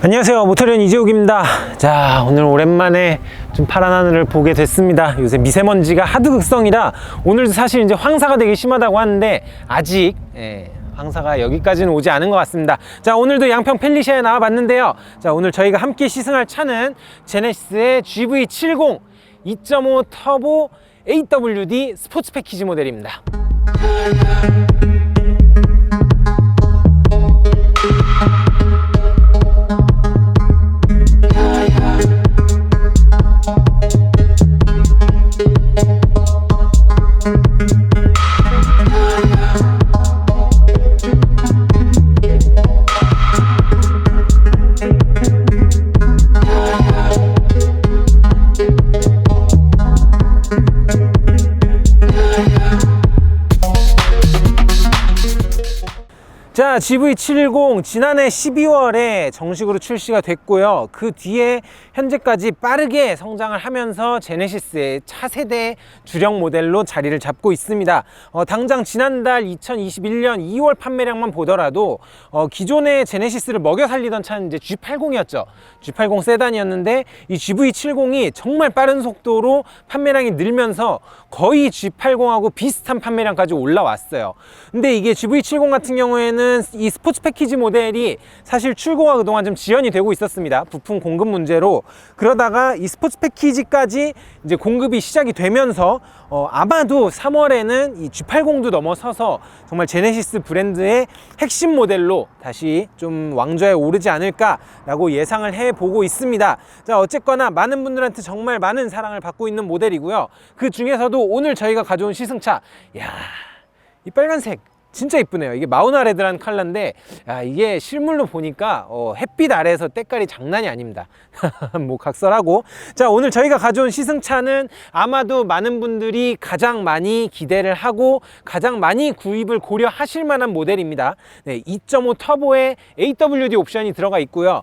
안녕하세요, 모터리언 이재욱입니다. 자, 오늘 오랜만에 좀 파란 하늘을 보게 됐습니다. 요새 미세먼지가 하도 극성이라 오늘도 사실 이제 황사가 되게 심하다고 하는데 아직 황사가 여기까지는 오지 않은 것 같습니다. 자, 오늘도 양평 펠리시아에 나와 봤는데요. 자, 오늘 저희가 함께 시승할 차는 제네시스의 GV70 2.5 터보 AWD 스포츠 패키지 모델입니다. 자, GV70 지난해 12월에 정식으로 출시가 됐고요. 그 뒤에 현재까지 빠르게 성장을 하면서 제네시스의 차세대 주력 모델로 자리를 잡고 있습니다. 당장 지난달 2021년 2월 판매량만 보더라도 기존의 제네시스를 먹여 살리던 차는 이제 G80이었죠. G80 세단이었는데 이 GV70이 정말 빠른 속도로 판매량이 늘면서 거의 G80하고 비슷한 판매량까지 올라왔어요. 근데 이게 GV70 같은 경우에는 이 스포츠 패키지 모델이 사실 출고가 그동안 좀 지연이 되고 있었습니다. 부품 공급 문제로. 그러다가 이 스포츠 패키지까지 이제 공급이 시작이 되면서 아마도 3월에는 이 G80도 넘어서서 정말 제네시스 브랜드의 핵심 모델로 다시 좀 왕좌에 오르지 않을까라고 예상을 해보고 있습니다. 자, 어쨌거나 많은 분들한테 정말 많은 사랑을 받고 있는 모델이고요. 그 중에서도 오늘 저희가 가져온 시승차, 이야, 이 빨간색 진짜 이쁘네요. 이게 마우나 레드라는 컬러인데 이게 실물로 보니까 햇빛 아래에서 때깔이 장난이 아닙니다. 뭐 각설하고. 자, 오늘 저희가 가져온 시승차는 아마도 많은 분들이 가장 많이 기대를 하고 가장 많이 구입을 고려하실 만한 모델입니다. 네, 2.5 터보에 AWD 옵션이 들어가 있고요.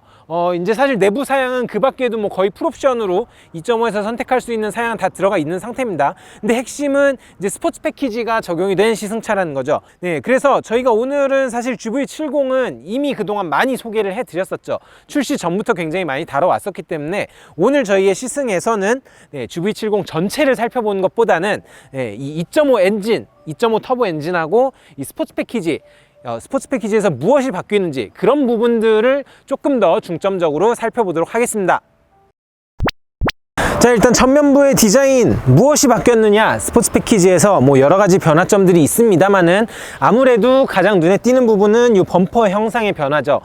이제 사실 내부 사양은 그 밖에도 뭐 거의 풀옵션으로 2.5에서 선택할 수 있는 사양은 다 들어가 있는 상태입니다. 근데 핵심은 이제 스포츠 패키지가 적용이 된 시승차라는 거죠. 네, 그래서 저희가 오늘은 사실 GV70은 이미 그동안 많이 소개를 해드렸었죠. 출시 전부터 굉장히 많이 다뤄왔었기 때문에 오늘 저희의 시승에서는 GV70 전체를 살펴보는 것보다는 이 2.5 엔진, 2.5 터보 엔진하고 이 스포츠 패키지에서 무엇이 바뀌는지 그런 부분들을 조금 더 중점적으로 살펴보도록 하겠습니다. 자, 일단 전면부의 디자인 무엇이 바뀌었느냐, 스포츠 패키지에서 뭐 여러 가지 변화점들이 있습니다만은 아무래도 가장 눈에 띄는 부분은 이 범퍼 형상의 변화죠.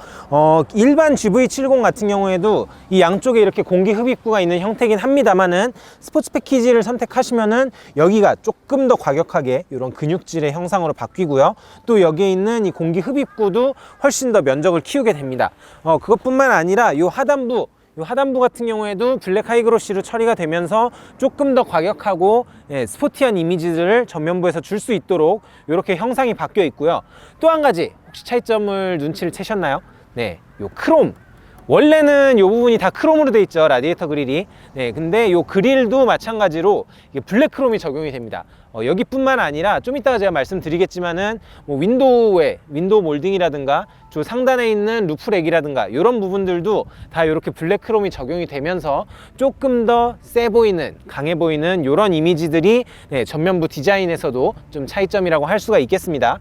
일반 GV70 같은 경우에도 이 양쪽에 이렇게 공기 흡입구가 있는 형태긴 합니다만은 스포츠 패키지를 선택하시면은 여기가 조금 더 과격하게 이런 근육질의 형상으로 바뀌고요. 또 여기에 있는 이 공기 흡입구도 훨씬 더 면적을 키우게 됩니다. 그것뿐만 아니라 이 하단부 같은 경우에도 블랙 하이그로시로 처리가 되면서 조금 더 과격하고 스포티한 이미지들을 전면부에서 줄 수 있도록 이렇게 형상이 바뀌어 있고요. 또 한 가지 혹시 차이점을 눈치를 채셨나요? 네, 요 크롬. 원래는 이 부분이 다 크롬으로 되어 있죠, 라디에이터 그릴이. 네, 근데 이 그릴도 마찬가지로 이게 블랙 크롬이 적용이 됩니다. 여기뿐만 아니라 좀 이따가 제가 말씀드리겠지만은 뭐 윈도우 몰딩이라든가 저 상단에 있는 루프렉이라든가 이런 부분들도 다 이렇게 블랙 크롬이 적용이 되면서 조금 더 세 보이는, 강해 보이는 이런 이미지들이 전면부 디자인에서도 좀 차이점이라고 할 수가 있겠습니다.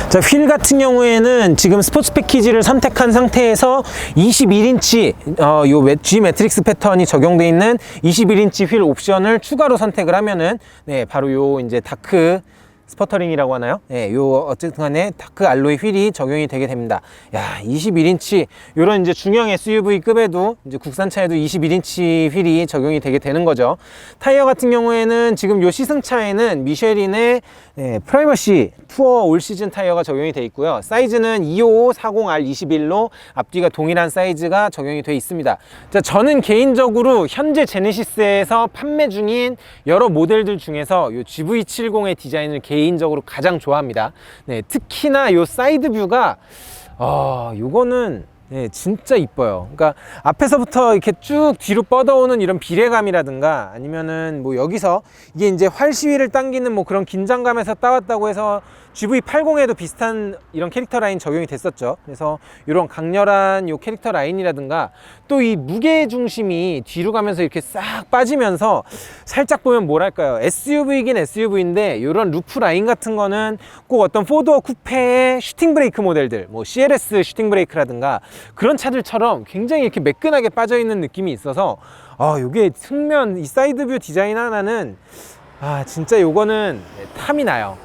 자, 휠 같은 경우에는 지금 스포츠 패키지를 선택한 상태에서 21인치 요 G 매트릭스 패턴이 적용되어 있는 21인치 휠 옵션을 추가로 선택을 하면은 바로 요 이제 다크 스퍼터링이라고 하나요? 네, 요 어쨌든 간에 다크 알로이 휠이 적용이 되게 됩니다. 야, 21인치 요런 이제 중형 SUV급에도 이제 국산차에도 21인치 휠이 적용이 되게 되는 거죠. 타이어 같은 경우에는 지금 요 시승차에는 미쉐린의 프라이머시 투어 올 시즌 타이어가 적용이 되어 있고요. 사이즈는 255-40R21로 앞뒤가 동일한 사이즈가 적용이 되어 있습니다. 자, 저는 개인적으로 현재 제네시스에서 판매 중인 여러 모델들 중에서 요 GV70의 디자인을 개인적으로 가장 좋아합니다. 네, 특히나 요 사이드 뷰가 요거는 예, 진짜 이뻐요. 그러니까 앞에서부터 이렇게 쭉 뒤로 뻗어오는 이런 비례감이라든가 아니면은 뭐 여기서 이게 이제 활 시위를 당기는 뭐 그런 긴장감에서 따왔다고 해서 GV80에도 비슷한 이런 캐릭터 라인 적용이 됐었죠. 그래서 이런 강렬한 요 캐릭터 라인이라든가 또 이 무게 중심이 뒤로 가면서 이렇게 싹 빠지면서 살짝 보면 뭐랄까요, SUV이긴 SUV인데 이런 루프 라인 같은 거는 꼭 어떤 4도어 쿠페의 슈팅 브레이크 모델들, 뭐 CLS 슈팅 브레이크라든가 그런 차들처럼 굉장히 이렇게 매끈하게 빠져 있는 느낌이 있어서 요게 측면 이 사이드 뷰 디자인 하나는 진짜 요거는 탐이 나요.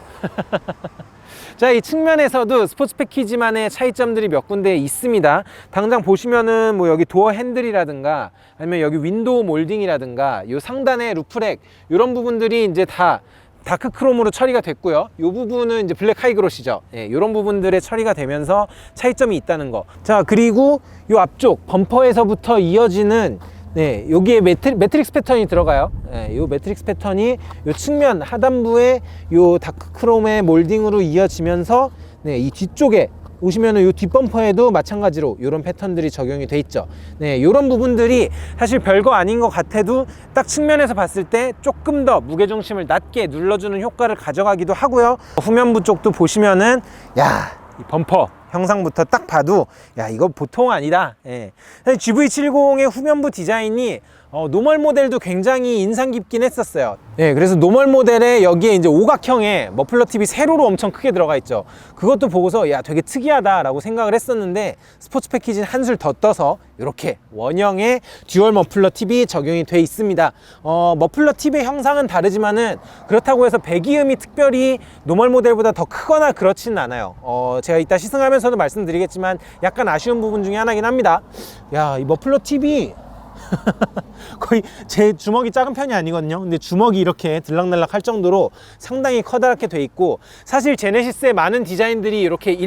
자, 이 측면에서도 스포츠 패키지만의 차이점들이 몇 군데 있습니다. 당장 보시면은 뭐 여기 도어 핸들이라든가 아니면 여기 윈도우 몰딩이라든가 요 상단의 루프렉 이런 부분들이 이제 다 다크 크롬으로 처리가 됐고요. 이 부분은 이제 블랙 하이그로시죠. 예, 이런 부분들의 처리가 되면서 차이점이 있다는 거. 자, 그리고 이 앞쪽 범퍼에서부터 이어지는 여기에 매트릭스 패턴이 들어가요. 이 매트릭스 패턴이 이 측면 하단부에 이 다크 크롬의 몰딩으로 이어지면서 이 뒤쪽에 오시면은 이 뒷범퍼에도 마찬가지로 이런 패턴들이 적용이 돼 있죠. 이런 부분들이 사실 별거 아닌 것 같아도 딱 측면에서 봤을 때 조금 더 무게중심을 낮게 눌러주는 효과를 가져가기도 하고요. 후면부 쪽도 보시면은 이 범퍼 형상부터 딱 봐도 이거 보통 아니다. 사실 GV70의 후면부 디자인이 노멀 모델도 굉장히 인상 깊긴 했었어요. 그래서 노멀 모델에 여기에 이제 오각형의 머플러 팁이 세로로 엄청 크게 들어가 있죠. 그것도 보고서 되게 특이하다 라고 생각을 했었는데 스포츠 패키지는 한술 더 떠서 이렇게 원형의 듀얼 머플러 팁이 적용이 돼 있습니다. 머플러 팁의 형상은 다르지만은 그렇다고 해서 배기음이 특별히 노멀 모델보다 더 크거나 그렇지는 않아요. 제가 이따 시승하면서도 말씀드리겠지만 약간 아쉬운 부분 중에 하나긴 합니다. 이 머플러 팁이 거의 제 주먹이 작은 편이 아니거든요. 근데 주먹이 이렇게 들락날락 할 정도로 상당히 커다랗게 돼 있고, 사실 제네시스의 많은 디자인들이 이렇게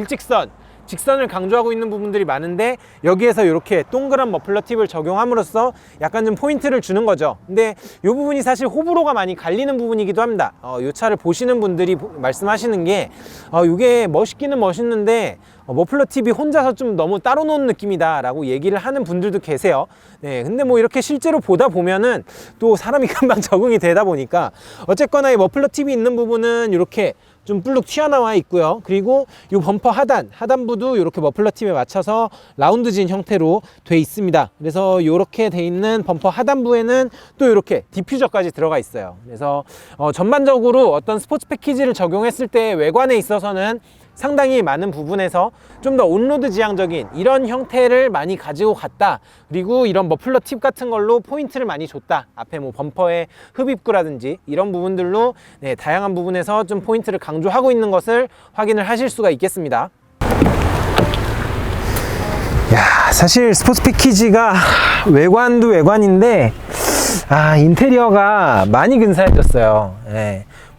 직선을 강조하고 있는 부분들이 많은데 여기에서 이렇게 동그란 머플러 팁을 적용함으로써 약간 좀 포인트를 주는 거죠. 근데 이 부분이 사실 호불호가 많이 갈리는 부분이기도 합니다. 이 차를 보시는 분들이 말씀하시는 게 이게 멋있기는 멋있는데 머플러 팁이 혼자서 좀 너무 따로 노는 느낌이다 라고 얘기를 하는 분들도 계세요. 근데 뭐 이렇게 실제로 보다 보면은 또 사람이 금방 적응이 되다 보니까 어쨌거나 이 머플러 팁이 있는 부분은 이렇게 좀 불룩 튀어나와 있고요. 그리고 이 범퍼 하단부도 이렇게 머플러 팁에 맞춰서 라운드진 형태로 돼 있습니다. 그래서 이렇게 돼 있는 범퍼 하단부에는 또 이렇게 디퓨저까지 들어가 있어요. 그래서 전반적으로 어떤 스포츠 패키지를 적용했을 때 외관에 있어서는 상당히 많은 부분에서 좀 더 온로드 지향적인 이런 형태를 많이 가지고 갔다. 그리고 이런 머플러 팁 같은 걸로 포인트를 많이 줬다. 앞에 뭐 범퍼의 흡입구라든지 이런 부분들로 다양한 부분에서 좀 포인트를 강조하고 있는 것을 확인을 하실 수가 있겠습니다. 사실 스포츠 패키지가 외관도 외관인데 인테리어가 많이 근사해졌어요.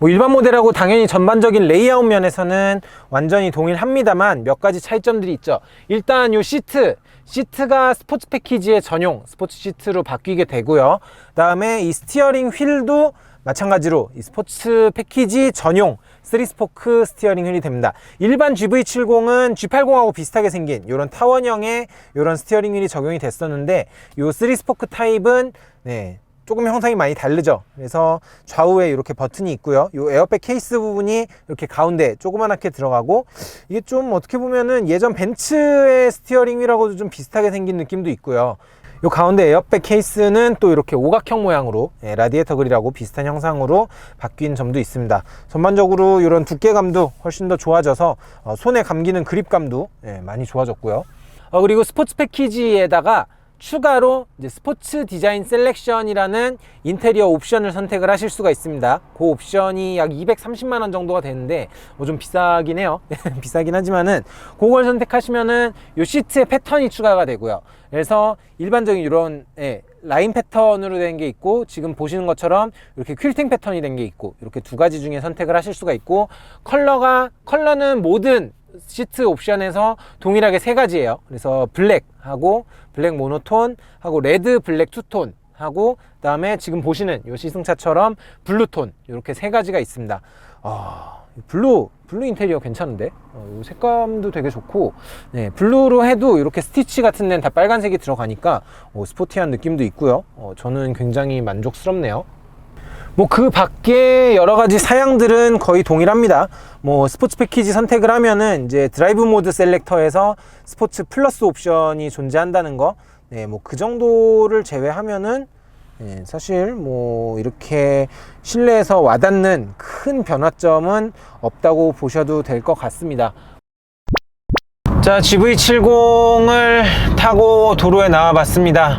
뭐 일반 모델하고 당연히 전반적인 레이아웃 면에서는 완전히 동일합니다만 몇 가지 차이점들이 있죠. 일단 요 시트가 스포츠 패키지의 전용 스포츠 시트로 바뀌게 되고요. 그 다음에 이 스티어링 휠도 마찬가지로 이 스포츠 패키지 전용 3스포크 스티어링 휠이 됩니다. 일반 GV70은 G80하고 비슷하게 생긴 이런 타원형의 이런 스티어링 휠이 적용이 됐었는데 이 3스포크 타입은 조금 형상이 많이 다르죠. 그래서 좌우에 이렇게 버튼이 있고요. 이 에어백 케이스 부분이 이렇게 가운데 조그만하게 들어가고, 이게 좀 어떻게 보면은 예전 벤츠의 스티어링 휠하고도 좀 비슷하게 생긴 느낌도 있고요. 이 가운데 에어백 케이스는 또 이렇게 오각형 모양으로 라디에이터 그릴하고 비슷한 형상으로 바뀐 점도 있습니다. 전반적으로 이런 두께감도 훨씬 더 좋아져서 손에 감기는 그립감도 많이 좋아졌고요. 그리고 스포츠 패키지에다가 추가로 이제 스포츠 디자인 셀렉션이라는 인테리어 옵션을 선택을 하실 수가 있습니다. 그 옵션이 약 230만 원 정도가 되는데 좀 비싸긴 해요. 비싸긴 하지만은 그걸 선택하시면은 요 시트의 패턴이 추가가 되고요. 그래서 일반적인 이런 라인 패턴으로 된 게 있고, 지금 보시는 것처럼 이렇게 퀼팅 패턴이 된 게 있고, 이렇게 두 가지 중에 선택을 하실 수가 있고, 컬러는 모든 시트 옵션에서 동일하게 세 가지예요. 그래서 블랙하고 블랙 모노톤 하고 레드 블랙 투톤 하고, 그다음에 지금 보시는 이 시승차처럼 블루톤, 이렇게 세 가지가 있습니다. 블루 인테리어 괜찮은데? 이 색감도 되게 좋고, 네, 블루로 해도 이렇게 스티치 같은 데는 다 빨간색이 들어가니까 스포티한 느낌도 있고요. 저는 굉장히 만족스럽네요. 뭐 그 밖에 여러 가지 사양들은 거의 동일합니다. 뭐 스포츠 패키지 선택을 하면은 이제 드라이브 모드 셀렉터에서 스포츠 플러스 옵션이 존재한다는 거, 네, 뭐 그 정도를 제외하면은 네, 사실 뭐 이렇게 실내에서 와닿는 큰 변화점은 없다고 보셔도 될 것 같습니다. 자, GV70을 타고 도로에 나와 봤습니다.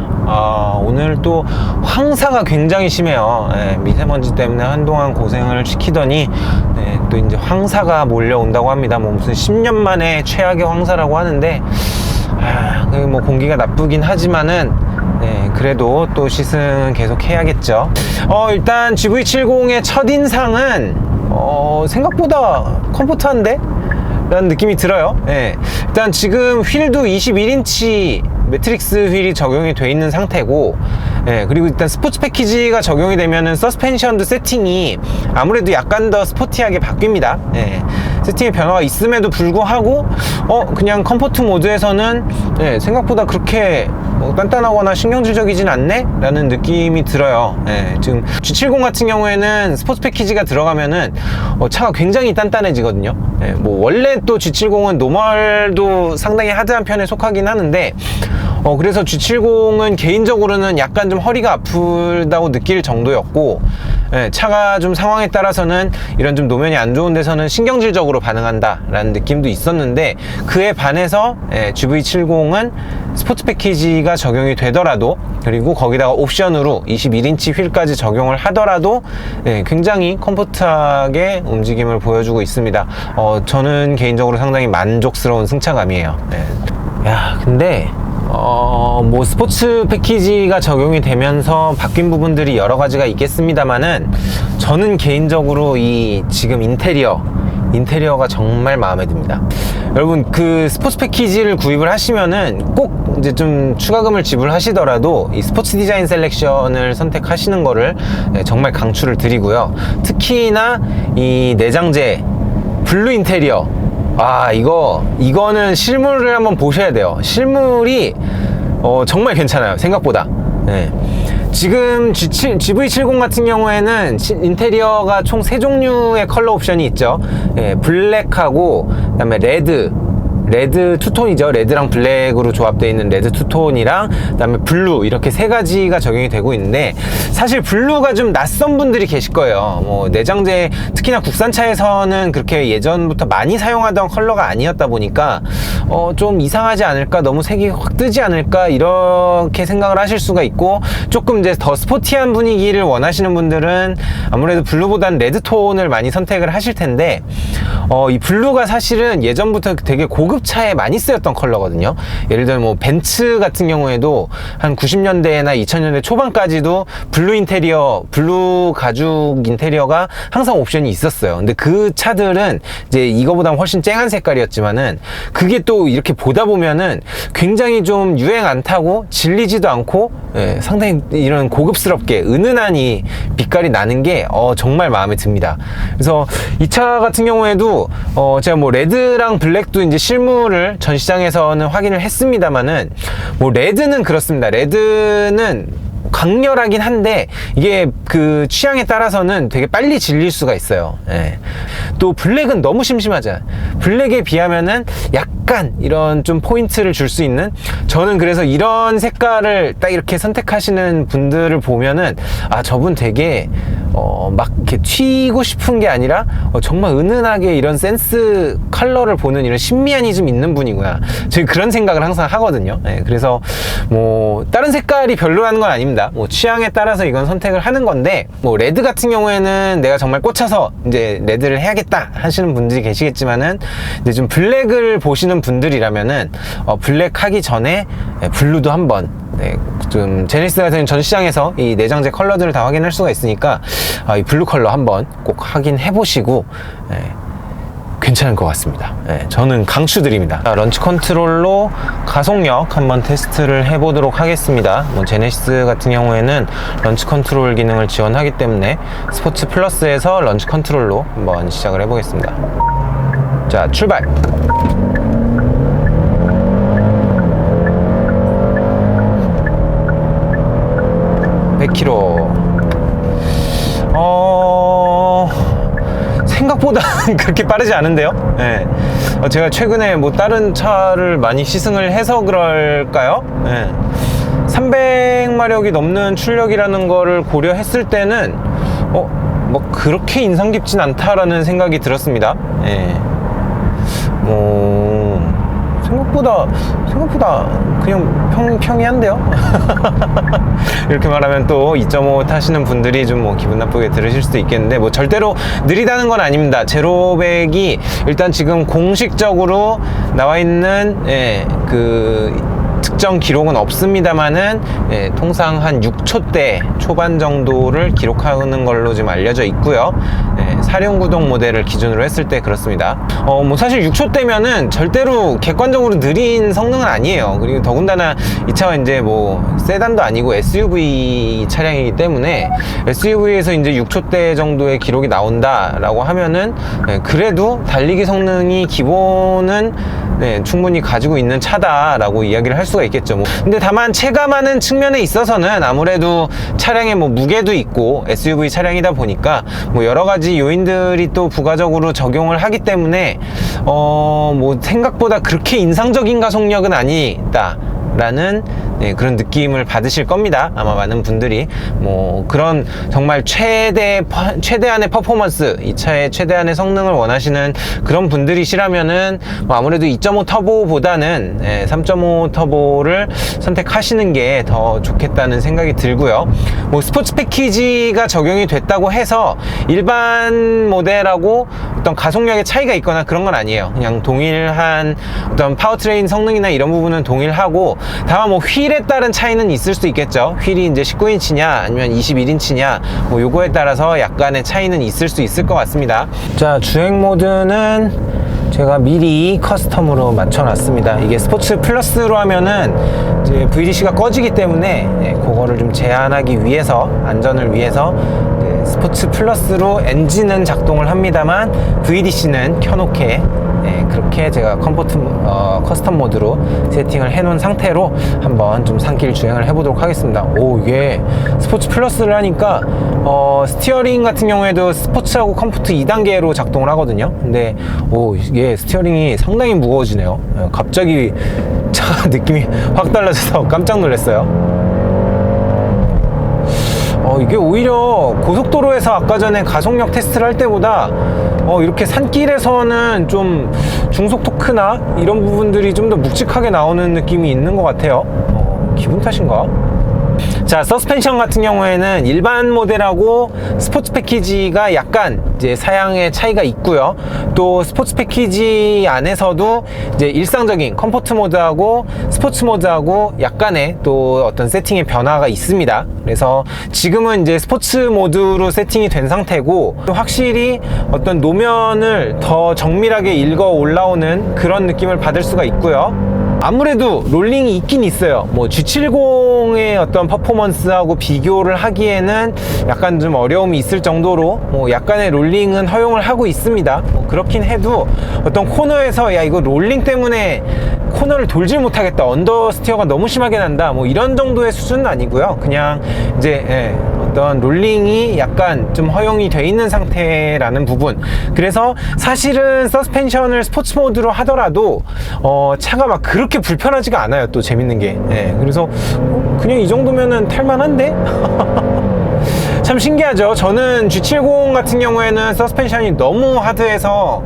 오늘 또 황사가 굉장히 심해요. 네, 미세먼지 때문에 한동안 고생을 시키더니 네, 또 이제 황사가 몰려온다고 합니다. 뭐 무슨 10년 만에 최악의 황사라고 하는데 뭐 공기가 나쁘긴 하지만은 네, 그래도 또 시승은 계속 해야겠죠. 일단 GV70의 첫인상은 생각보다 컴포트한데? 라는 느낌이 들어요. 네. 일단 지금 휠도 21인치 매트릭스 휠이 적용이 돼 있는 상태고, 예, 그리고 일단 스포츠 패키지가 적용이 되면은 서스펜션도 세팅이 아무래도 약간 더 스포티하게 바뀝니다. 예, 세팅의 변화가 있음에도 불구하고 그냥 컴포트 모드에서는 예, 생각보다 그렇게 단단하거나 신경질적이진 않네? 라는 느낌이 들어요. 예, 지금 G70 같은 경우에는 스포츠 패키지가 들어가면은 차가 굉장히 단단해지거든요. 예, 뭐 원래 또 G70은 노멀도 상당히 하드한 편에 속하긴 하는데 그래서 G70은 개인적으로는 약간 좀 허리가 아프다고 느낄 정도였고, 예, 차가 좀 상황에 따라서는 이런 좀 노면이 안 좋은 데서는 신경질적으로 반응한다 라는 느낌도 있었는데, 그에 반해서 GV70은 스포츠 패키지가 적용이 되더라도, 그리고 거기다가 옵션으로 21인치 휠까지 적용을 하더라도 굉장히 컴포트하게 움직임을 보여주고 있습니다. 저는 개인적으로 상당히 만족스러운 승차감이에요. 야, 근데 뭐 스포츠 패키지가 적용이 되면서 바뀐 부분들이 여러 가지가 있겠습니다만은, 저는 개인적으로 이 지금 인테리어가 정말 마음에 듭니다. 여러분, 그 스포츠 패키지를 구입을 하시면은 꼭 이제 좀 추가금을 지불하시더라도 이 스포츠 디자인 셀렉션을 선택하시는 거를 정말 강추를 드리고요. 특히나 이 내장재 블루 인테리어, 이거는 실물을 한번 보셔야 돼요. 실물이 정말 괜찮아요, 생각보다. 네. 지금 GV70 같은 경우에는 인테리어가 총 3종류의 컬러 옵션이 있죠. 예, 블랙하고 그다음에 레드 투톤이죠. 레드랑 블랙으로 조합되어 있는 레드 투톤이랑 그다음에 블루, 이렇게 3가지가 적용이 되고 있는데, 사실 블루가 좀 낯선 분들이 계실 거예요. 뭐 내장재, 특히나 국산차에서는 그렇게 예전부터 많이 사용하던 컬러가 아니었다 보니까 좀 이상하지 않을까, 너무 색이 확 뜨지 않을까, 이렇게 생각을 하실 수가 있고, 조금 이제 더 스포티한 분위기를 원하시는 분들은 아무래도 블루보다는 레드 톤을 많이 선택을 하실 텐데, 이 블루가 사실은 예전부터 되게 고급 차에 많이 쓰였던 컬러거든요. 예를 들면 뭐 벤츠 같은 경우에도 한 90년대나 2000년대 초반까지도 블루 가죽 인테리어가 항상 옵션이 있었어요. 근데 그 차들은 이제 이거보다 훨씬 쨍한 색깔이었지만은, 그게 또 이렇게 보다 보면은 굉장히 좀 유행 안 타고 질리지도 않고, 예, 상당히 이런 고급스럽게 은은한 이 빛깔이 나는 게 정말 마음에 듭니다. 그래서 이 차 같은 경우에도 제가 뭐 레드랑 블랙도 이제 실물을 전 시장에서는 확인을 했습니다만은, 뭐 레드는 그렇습니다. 레드는 강렬하긴 한데 이게 그 취향에 따라서는 되게 빨리 질릴 수가 있어요. 예. 또 블랙은 너무 심심하잖아요. 블랙에 비하면은 약간 이런 좀 포인트를 줄 수 있는, 저는 그래서 이런 색깔을 딱 이렇게 선택하시는 분들을 보면은 저분 되게 막 이렇게 튀고 싶은 게 아니라 정말 은은하게 이런 센스 컬러를 보는 이런 신미함이 좀 있는 분이구나, 저는 그런 생각을 항상 하거든요. 예. 그래서 뭐 다른 색깔이 별로라는 건 아닙니다. 뭐 취향에 따라서 이건 선택을 하는 건데, 뭐 레드 같은 경우에는 내가 정말 꽂혀서 이제 레드를 해야겠다 하시는 분들이 계시겠지만은, 이제 좀 블랙을 보시는 분들이라면은 블랙 하기 전에 블루도 한번, 좀 제네시스 같은 전 시장에서 이 내장재 컬러들을 다 확인할 수가 있으니까 이 블루 컬러 한번 꼭 확인해 보시고 괜찮을 것 같습니다. 네, 저는 강추드립니다. 자, 런치 컨트롤로 가속력 한번 테스트를 해보도록 하겠습니다. 뭐 제네시스 같은 경우에는 런치 컨트롤 기능을 지원하기 때문에 스포츠 플러스에서 런치 컨트롤로 한번 시작을 해보겠습니다. 자, 출발! 100km. 생각보다 그렇게 빠르지 않은데요? 네. 제가 최근에 뭐 다른 차를 많이 시승을 해서 그럴까요? 네. 300마력이 넘는 출력이라는 거를 고려했을 때는 뭐 그렇게 인상 깊진 않다라는 생각이 들었습니다. 네. 생각보다 그냥 평이한데요? 이렇게 말하면 또 2.5 타시는 분들이 좀 뭐 기분 나쁘게 들으실 수도 있겠는데, 뭐 절대로 느리다는 건 아닙니다. 제로백이 일단 지금 공식적으로 나와 있는 특정 기록은 없습니다만은 통상 한 6초대 초반 정도를 기록하는 걸로 지금 알려져 있고요. 사륜구동 모델을 기준으로 했을 때 그렇습니다. 뭐 사실 6초대면은 절대로 객관적으로 느린 성능은 아니에요. 그리고 더군다나 이 차가 이제 뭐 세단도 아니고 SUV 차량이기 때문에 SUV에서 이제 6초대 정도의 기록이 나온다라고 하면은 그래도 달리기 성능이 기본은 충분히 가지고 있는 차다라고 이야기를 할 수가 있겠죠. 근데 다만 체감하는 측면에 있어서는 아무래도 차량의 뭐 무게도 있고 SUV 차량이다 보니까 뭐 여러 가지 요인들이 또 부가적으로 적용을 하기 때문에 뭐 생각보다 그렇게 인상적인 가속력은 아니다 라는 그런 느낌을 받으실 겁니다. 아마 많은 분들이 뭐 그런 정말 최대한의 퍼포먼스, 이 차의 최대한의 성능을 원하시는 그런 분들이시라면은 뭐 아무래도 2.5 터보보다는 3.5 터보를 선택하시는 게 더 좋겠다는 생각이 들고요. 뭐 스포츠 패키지가 적용이 됐다고 해서 일반 모델하고 어떤 가속력의 차이가 있거나 그런 건 아니에요. 그냥 동일한 어떤 파워트레인 성능이나 이런 부분은 동일하고, 다만 뭐 휠에 따른 차이는 있을 수 있겠죠. 휠이 이제 19인치냐 아니면 21인치냐 뭐 요거에 따라서 약간의 차이는 있을 수 있을 것 같습니다. 자, 주행 모드는 제가 미리 커스텀으로 맞춰놨습니다. 이게 스포츠 플러스로 하면은 이제 VDC가 꺼지기 때문에 그거를 좀 제한하기 위해서, 안전을 위해서 스포츠 플러스로 엔진은 작동을 합니다만 VDC는 켜놓게 그렇게 제가 커스텀 모드로 세팅을 해놓은 상태로 한번 좀 산길 주행을 해보도록 하겠습니다. 이게 스포츠 플러스를 하니까 스티어링 같은 경우에도 스포츠하고 컴포트 2단계로 작동을 하거든요. 근데 이게 스티어링이 상당히 무거워지네요. 갑자기 차 느낌이 확 달라져서 깜짝 놀랐어요. 이게 오히려 고속도로에서 아까 전에 가속력 테스트를 할 때보다 이렇게 산길에서는 좀 중속 토크나 이런 부분들이 좀 더 묵직하게 나오는 느낌이 있는 것 같아요. 기분 탓인가? 자, 서스펜션 같은 경우에는 일반 모델하고 스포츠 패키지가 약간 이제 사양의 차이가 있고요. 또 스포츠 패키지 안에서도 이제 일상적인 컴포트 모드하고 스포츠 모드하고 약간의 또 어떤 세팅의 변화가 있습니다. 그래서 지금은 이제 스포츠 모드로 세팅이 된 상태고, 확실히 어떤 노면을 더 정밀하게 읽어 올라오는 그런 느낌을 받을 수가 있고요. 아무래도 롤링이 있긴 있어요. 뭐 G70의 어떤 퍼포먼스하고 비교를 하기에는 약간 좀 어려움이 있을 정도로 뭐 약간의 롤링은 허용을 하고 있습니다. 뭐 그렇긴 해도 어떤 코너에서 야, 이거 롤링 때문에 코너를 돌질 못하겠다, 언더스티어가 너무 심하게 난다, 뭐 이런 정도의 수준은 아니고요. 그냥 이제 어떤 롤링이 약간 좀 허용이 돼 있는 상태라는 부분. 그래서 사실은 서스펜션을 스포츠 모드로 하더라도 차가 막 그렇게 불편하지가 않아요. 또 재밌는 게. 그래서 그냥 이 정도면은 탈만한데? 참 신기하죠. 저는 G70 같은 경우에는 서스펜션이 너무 하드해서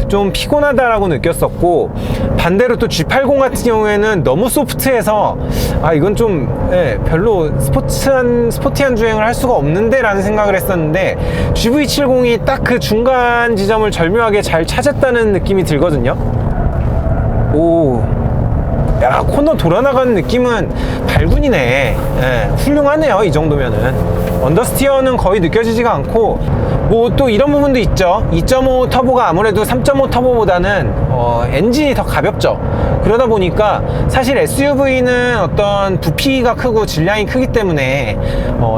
좀 피곤하다라고 느꼈었고, 반대로 또 G80 같은 경우에는 너무 소프트해서 이건 좀 별로 스포티한 주행을 할 수가 없는데 라는 생각을 했었는데, GV70이 딱 그 중간 지점을 절묘하게 잘 찾았다는 느낌이 들거든요. 야, 코너 돌아나가는 느낌은 발군이네. 훌륭하네요. 이 정도면은 언더스티어는 거의 느껴지지가 않고, 뭐 또 이런 부분도 있죠. 2.5 터보가 아무래도 3.5 터보보다는 엔진이 더 가볍죠. 그러다 보니까 사실 SUV는 어떤 부피가 크고 질량이 크기 때문에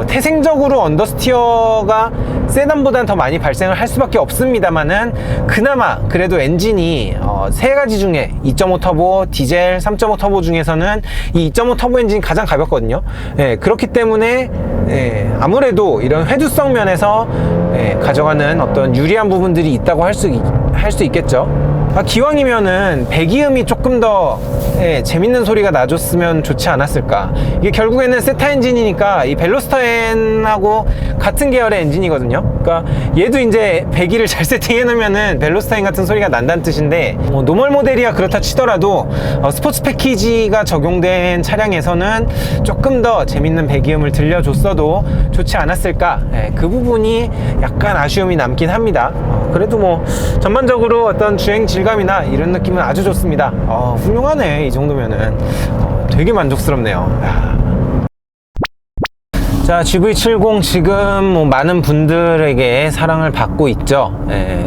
태생적으로 언더스티어가 세단보다는 더 많이 발생을 할 수밖에 없습니다만은, 그나마 그래도 엔진이 세 가지 중에 2.5 터보, 디젤, 3.5 터보 중에서는 이 2.5 터보 엔진이 가장 가볍거든요. 예, 그렇기 때문에 아무래도 이런 회두성 면에서 가져가는 어떤 유리한 부분들이 있다고 할 수 있겠죠. 기왕이면은 배기음이 조금 더 재밌는 소리가 나줬으면 좋지 않았을까. 이게 결국에는 세타 엔진이니까 이 벨로스터 N하고 같은 계열의 엔진이거든요. 그러니까 얘도 이제 배기를 잘 세팅해 놓으면은 벨로스터 N 같은 소리가 난다는 뜻인데, 노멀 모델이야 그렇다 치더라도 스포츠 패키지가 적용된 차량에서는 조금 더 재밌는 배기음을 들려줬어도 좋지 않았을까. 그 부분이 약간 아쉬움이 남긴 합니다. 그래도 뭐 전반적으로 어떤 주행 질감이나 이런 느낌은 아주 좋습니다. 훌륭하네. 이 정도면은 되게 만족스럽네요. 자, GV70 지금 뭐 많은 분들에게 사랑을 받고 있죠.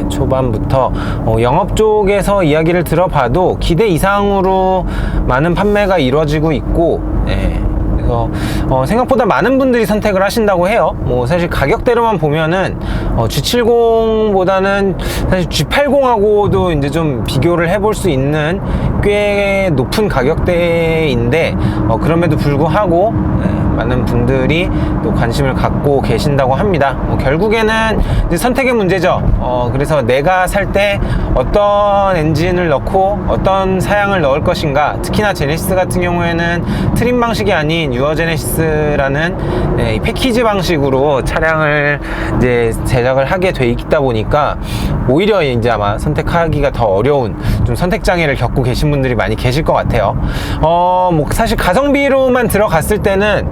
초반부터 영업 쪽에서 이야기를 들어봐도 기대 이상으로 많은 판매가 이루어지고 있고, 그래서 생각보다 많은 분들이 선택을 하신다고 해요. 뭐 사실 가격대로만 보면은 G70보다는 사실 G80하고도 이제 좀 비교를 해볼 수 있는 꽤 높은 가격대인데, 그럼에도 불구하고 많은 분들이 또 관심을 갖고 계신다고 합니다. 결국에는 이제 선택의 문제죠. 그래서 내가 살 때 어떤 엔진을 넣고 어떤 사양을 넣을 것인가, 특히나 제네시스 같은 경우에는 트림 방식이 아닌 유어 제네시스라는 이 패키지 방식으로 차량을 이제 제작을 하게 돼 있다 보니까 오히려 이제 아마 선택하기가 더 어려운, 좀 선택 장애를 겪고 계신 분들이 많이 계실 것 같아요. 뭐 사실 가성비로만 들어갔을 때는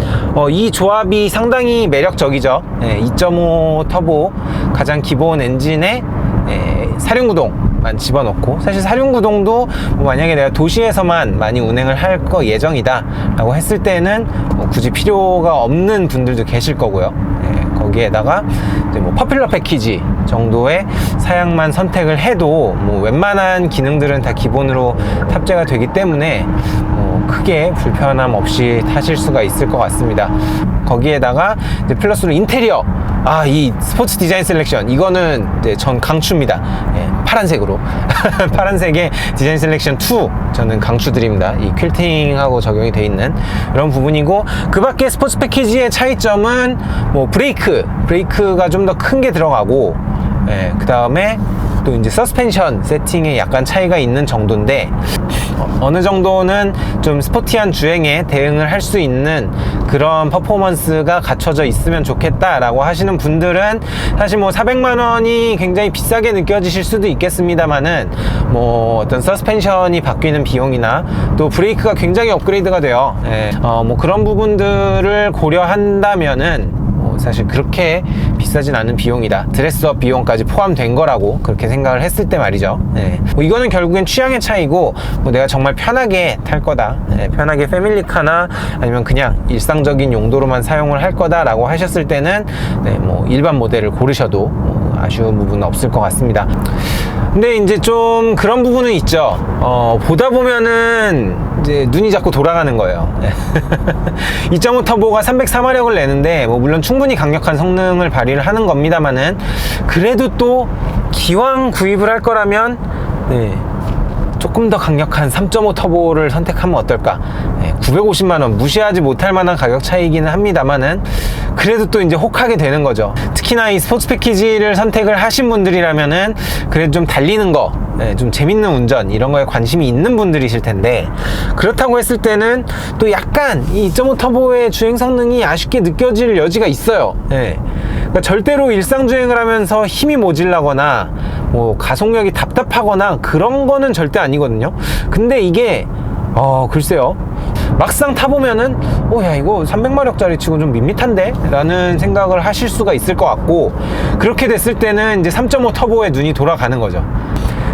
이 조합이 상당히 매력적이죠. 2.5 터보 가장 기본 엔진에 사륜구동만 집어넣고, 사실 사륜구동도 뭐 만약에 내가 도시에서만 많이 운행을 할 거 예정이다 라고 했을 때는 굳이 필요가 없는 분들도 계실 거고요. 거기에다가 이제 뭐 퍼퓰러 패키지 정도의 사양만 선택을 해도 뭐 웬만한 기능들은 다 기본으로 탑재가 되기 때문에 크게 불편함 없이 타실 수가 있을 것 같습니다. 거기에다가 이제 플러스로 인테리어, 이 스포츠 디자인 셀렉션, 이거는 이제 전 강추입니다. 파란색으로 파란색의 디자인 셀렉션 2 저는 강추드립니다. 이 퀼팅하고 적용이 돼 있는 이런 부분이고, 그 밖에 스포츠 패키지의 차이점은 뭐 브레이크가 좀 더 큰 게 들어가고, 그 다음에 또 이제 서스펜션 세팅에 약간 차이가 있는 정도인데, 어느 정도는 좀 스포티한 주행에 대응을 할 수 있는 그런 퍼포먼스가 갖춰져 있으면 좋겠다라고 하시는 분들은 사실 뭐 400만 원이 굉장히 비싸게 느껴지실 수도 있겠습니다만은, 뭐 어떤 서스펜션이 바뀌는 비용이나 또 브레이크가 굉장히 업그레이드가 돼요. 뭐 그런 부분들을 고려한다면은 사실 그렇게 비싸진 않은 비용이다, 드레스업 비용까지 포함된 거라고 그렇게 생각을 했을 때 말이죠. 뭐 이거는 결국엔 취향의 차이고, 뭐 내가 정말 편하게 탈 거다, 편하게 패밀리카나 아니면 그냥 일상적인 용도로만 사용을 할 거다 라고 하셨을 때는 뭐 일반 모델을 고르셔도 아쉬운 부분은 없을 것 같습니다. 근데 이제 좀 그런 부분은 있죠. 보다 보면은 이제 눈이 자꾸 돌아가는 거예요. 2.5 터보가 304마력을 내는데, 뭐 물론 충분히 강력한 성능을 발휘를 하는 겁니다만은, 그래도 또 기왕 구입을 할 거라면 조금 더 강력한 3.5 터보를 선택하면 어떨까. 950만원 무시하지 못할 만한 가격 차이기는 합니다만은, 그래도 또 이제 혹하게 되는 거죠. 특히나 이 스포츠 패키지를 선택을 하신 분들이라면은 그래도 좀 달리는 거, 좀 재밌는 운전 이런 거에 관심이 있는 분들이실 텐데, 그렇다고 했을 때는 또 약간 이 2.5 터보의 주행 성능이 아쉽게 느껴질 여지가 있어요. 그러니까 절대로 일상 주행을 하면서 힘이 모질라거나 뭐 가속력이 답답하거나 그런 거는 절대 아니거든요. 근데 이게 글쎄요, 막상 타보면은 야 이거 300마력짜리 치고 좀 밋밋한데? 라는 생각을 하실 수가 있을 것 같고, 그렇게 됐을 때는 이제 3.5 터보에 눈이 돌아가는 거죠.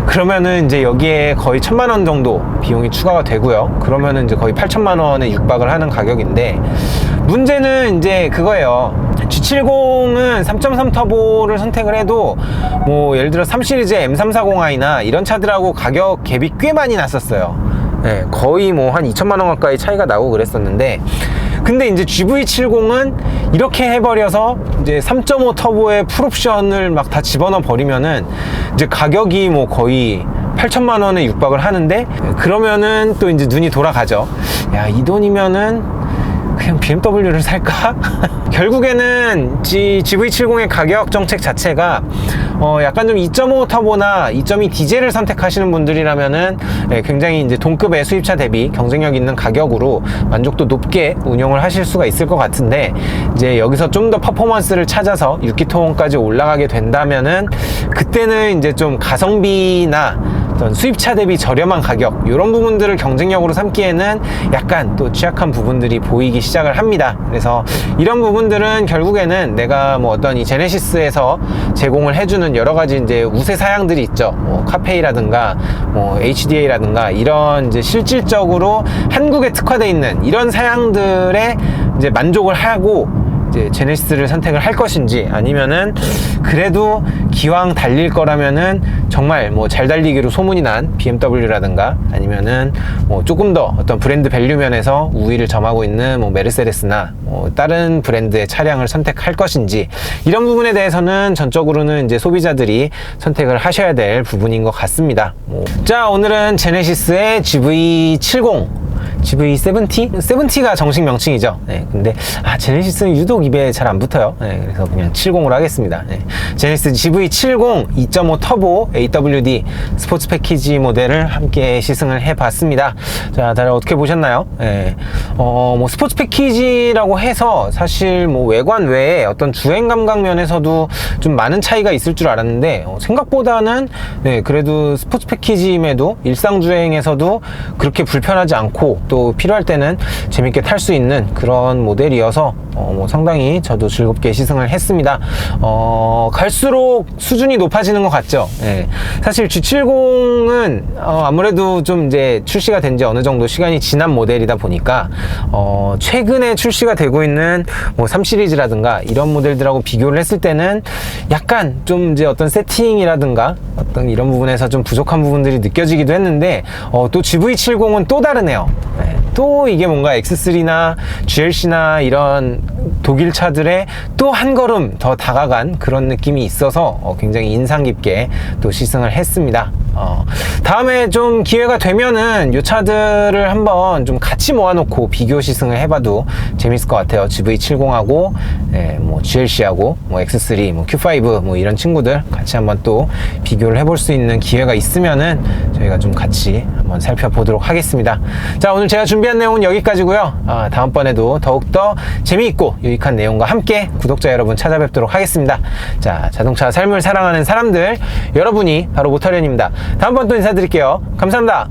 그러면은 이제 여기에 거의 1000만원 정도 비용이 추가가 되고요. 그러면은 이제 거의 8천만원에 육박을 하는 가격인데, 문제는 이제 그거예요. G70은 3.3 터보를 선택을 해도 뭐 예를 들어 3 시리즈의 M340i나 이런 차들하고 가격 갭이 꽤 많이 났었어요. 네, 거의 뭐 한 2천만 원 가까이 차이가 나고 그랬었는데, 근데 이제 GV70은 이렇게 해버려서 이제 3.5 터보의 풀옵션을 막 다 집어넣어 버리면은 이제 가격이 뭐 거의 8천만 원에 육박을 하는데, 그러면은 또 이제 눈이 돌아가죠. 야, 이 돈이면은 그냥 BMW를 살까? 결국에는 GV70의 가격 정책 자체가 약간 좀 2.5 터보나 2.2 디젤을 선택하시는 분들이라면은 굉장히 이제 동급의 수입차 대비 경쟁력 있는 가격으로 만족도 높게 운영을 하실 수가 있을 것 같은데, 이제 여기서 좀 더 퍼포먼스를 찾아서 6기통까지 올라가게 된다면은 그때는 이제 좀 가성비나 어떤 수입차 대비 저렴한 가격, 이런 부분들을 경쟁력으로 삼기에는 약간 또 취약한 부분들이 보이기 시작을 합니다. 그래서 이런 부분들은 결국에는 내가 뭐 어떤 이 제네시스에서 제공을 해주는 여러 가지 이제 우세 사양들이 있죠. 뭐 카페이라든가 뭐 HDA라든가 이런 이제 실질적으로 한국에 특화되어 있는 이런 사양들에 이제 만족을 하고 이제 제네시스를 선택을 할 것인지, 아니면은 그래도 기왕 달릴 거라면은 정말 뭐 잘 달리기로 소문이 난 BMW라든가 아니면은 뭐 조금 더 어떤 브랜드 밸류 면에서 우위를 점하고 있는 뭐 메르세데스나 뭐 다른 브랜드의 차량을 선택할 것인지, 이런 부분에 대해서는 전적으로는 이제 소비자들이 선택을 하셔야 될 부분인 것 같습니다. 자, 오늘은 제네시스의 GV70 70가 정식 명칭이죠. 네, 근데 제네시스는 유독 입에 잘 안 붙어요. 네, 그래서 그냥 70으로 하겠습니다. 네, 제네시스 GV70 2.5 터보 AWD 스포츠 패키지 모델을 함께 시승을 해봤습니다. 자, 다들 어떻게 보셨나요? 네, 뭐 스포츠 패키지라고 해서 사실 뭐 외관 외에 어떤 주행 감각 면에서도 좀 많은 차이가 있을 줄 알았는데, 생각보다는 네, 그래도 스포츠 패키지임에도 일상 주행에서도 그렇게 불편하지 않고 또 필요할 때는 재밌게 탈 수 있는 그런 모델이어서 뭐 상당히 저도 즐겁게 시승을 했습니다. 갈수록 수준이 높아지는 것 같죠. 네. 사실 G70은 아무래도 좀 이제 출시가 된 지 어느 정도 시간이 지난 모델이다 보니까 최근에 출시가 되고 있는 뭐 3 시리즈라든가 이런 모델들하고 비교를 했을 때는 약간 좀 이제 어떤 세팅이라든가 어떤 이런 부분에서 좀 부족한 부분들이 느껴지기도 했는데, 또 GV70은 또 다르네요. 네. 또 이게 뭔가 X3나 GLC나 이런 독일 차들의 또 한 걸음 더 다가간 그런 느낌이 있어서 굉장히 인상 깊게 또 시승을 했습니다. 다음에 좀 기회가 되면은 이 차들을 한번 좀 같이 모아놓고 비교 시승을 해봐도 재밌을 것 같아요. GV70하고 뭐 GLC하고 뭐 X3, 뭐 Q5 뭐 이런 친구들 같이 한번 또 비교를 해볼 수 있는 기회가 있으면은 저희가 좀 같이 한번 살펴보도록 하겠습니다. 자, 오늘 제가 준비한 내용은 여기까지고요. 다음번에도 더욱더 재미있고 유익한 내용과 함께 구독자 여러분 찾아뵙도록 하겠습니다. 자, 자동차 삶을 사랑하는 사람들, 여러분이 바로 모터련입니다. 다음번 또 인사드릴게요. 감사합니다.